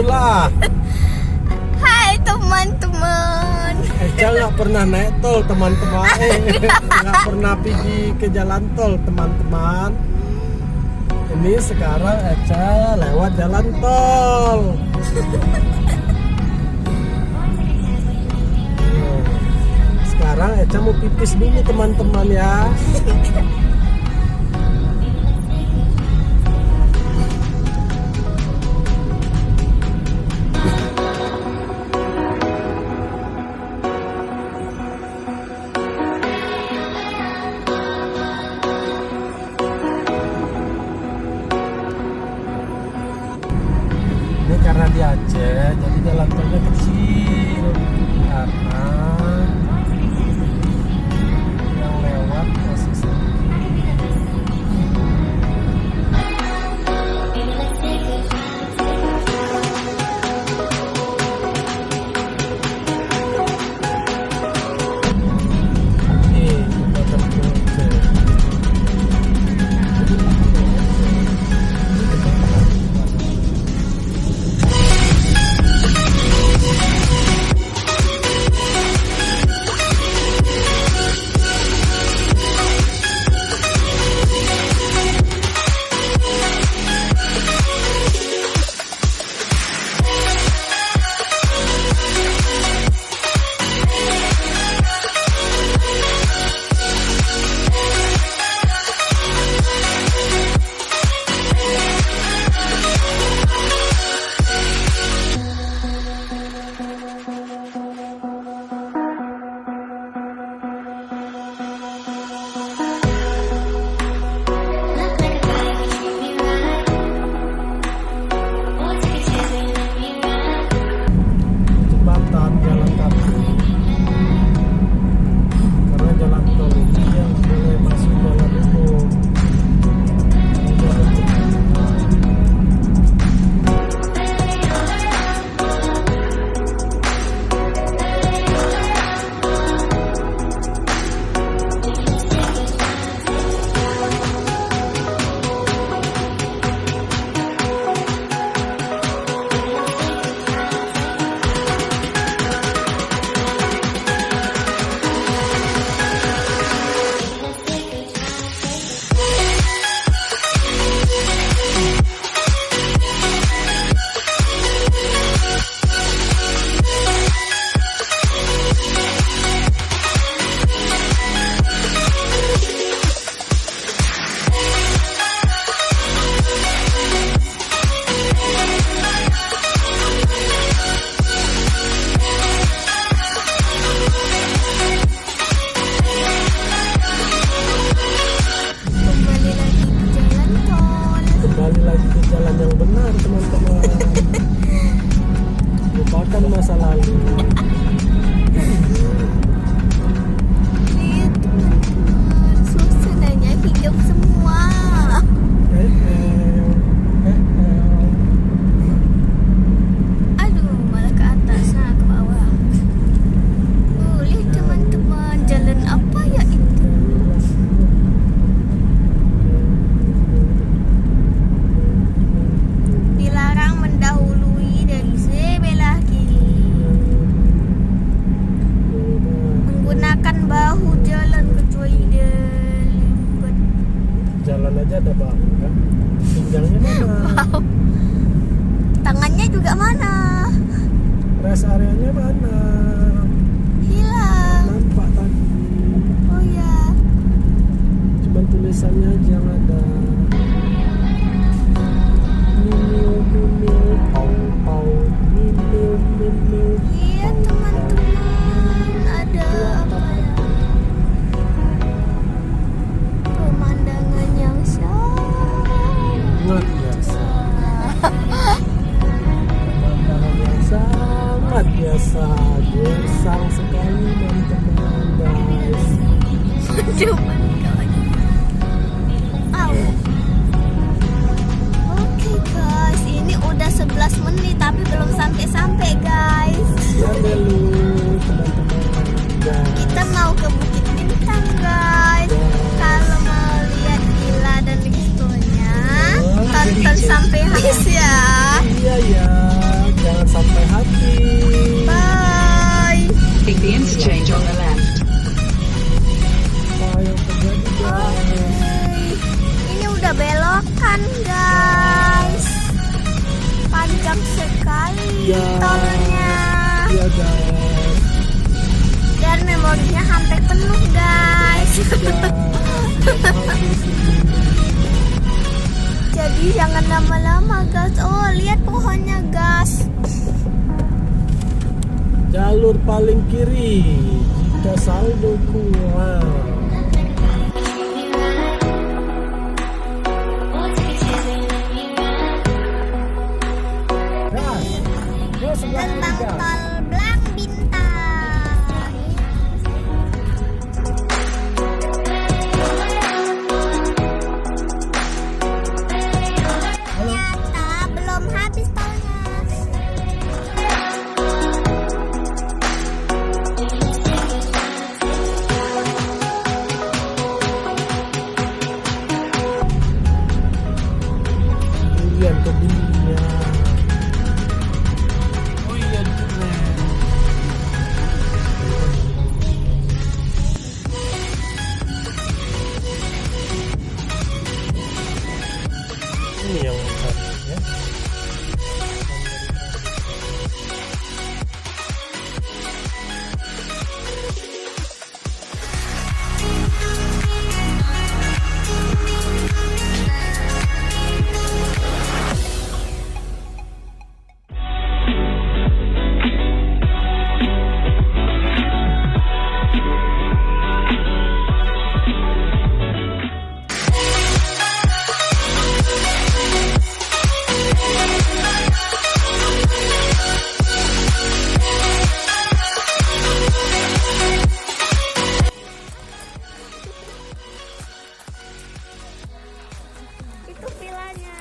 itulah. Hai teman-teman. Eca nggak pernah naik tol teman-teman. Nggak pernah pergi ke jalan tol teman-teman. Ini sekarang Eca lewat jalan tol. Sekarang Eca mau pipis dulu teman-teman ya. Ini karena di Aceh jadi jalan tolnya kecil karena yang lewat masih sedikit. Ini jembatan Aceh. Jembatan jalan kaki karena jalan tol ini yang boleh masuk jalan umum. Jalan kembali lagi ke jalan yang benar teman-teman. Lupakan masa lalu. Lihat teman-teman, suasananya hijau semua. Aduh, malah ke atas, nah ke bawah. Lihat teman-teman, jalan apa ya itu? Dilarang mendahului dari sebelah kiri. Menggunakan bahu jalan kecuali dilipat. Jalan aja ada bahu kan? Pinggangnya mana? Wow. Tangannya juga mana? Rest areanya mana? Hilang. Nampak tadi. Oh ya. Cuman tulisannya aja yang ada. Mimil, mimil, pau, pau, mimil, mimil. Lihat teman-teman, ada apa ya? Pemandangan yang Sangat biasa. Pemandangan yang sangat biasa. Gersang sekali teman-teman guys. cuman kawan. Au. Oke guys, ini udah 11 menit tapi belum sampai-sampai guys. Ya dulu teman-teman guys. Kita mau ke Bukit Bintang guys. Kalau mau lihat villa dan restonya, tonton sampai habis ya. Iya ya. habis ya. Belum habis ini. Jadi jangan lama-lama gas. Oh, lihat pohonnya gas. Jalur paling kiri jika saldo kurang. Gas, gas sebelah kiri Gerbang gas. tol Blang Bintang. Ternyata belum habis tolnya. Durian kebunnya. Oh iya durian. Ini yang satu ya. Itu vilanya.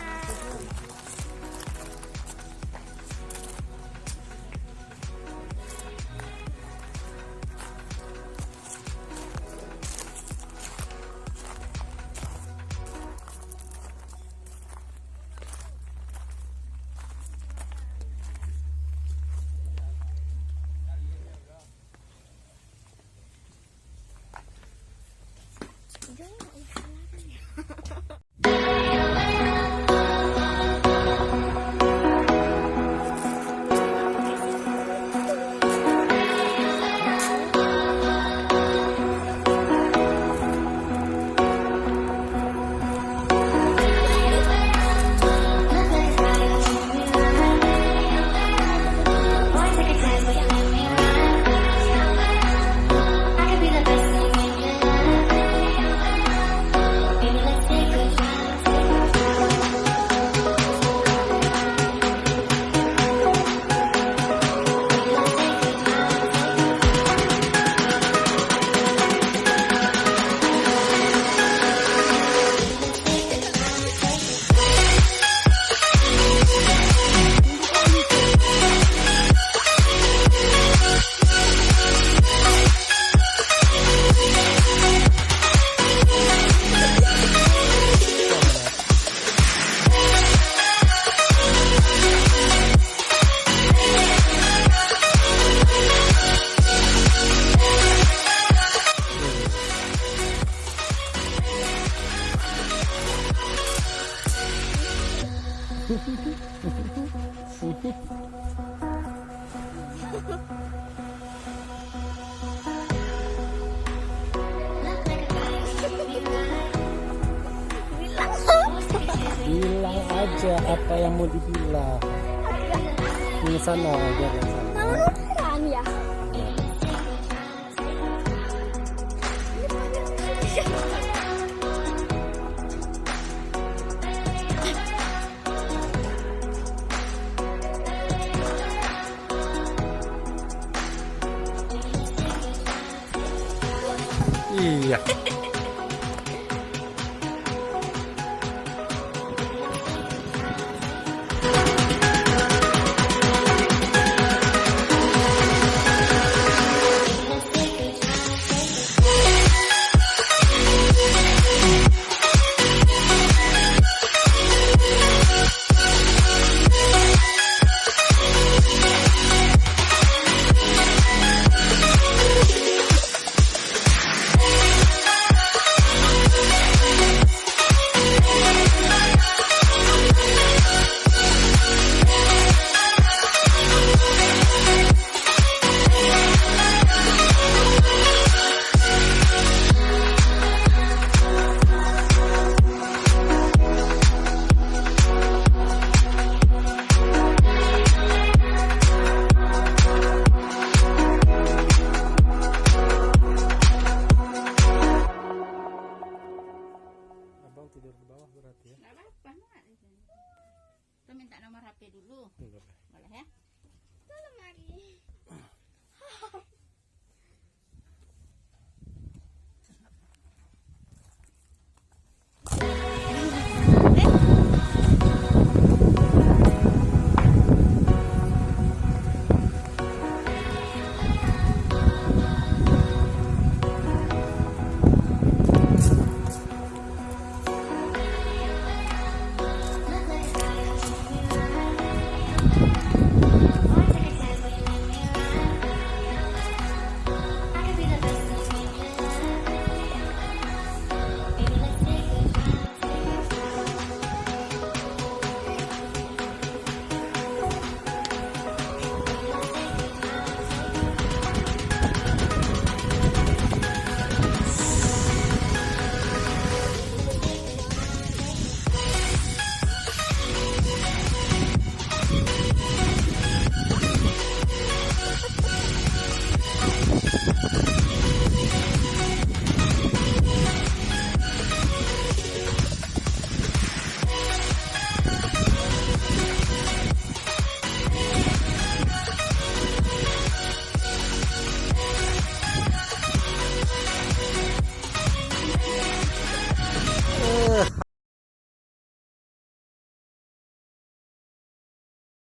Bilang aja apa yang mau dibilang. Di sana aja di sana. Mau nuturan ya? Iya.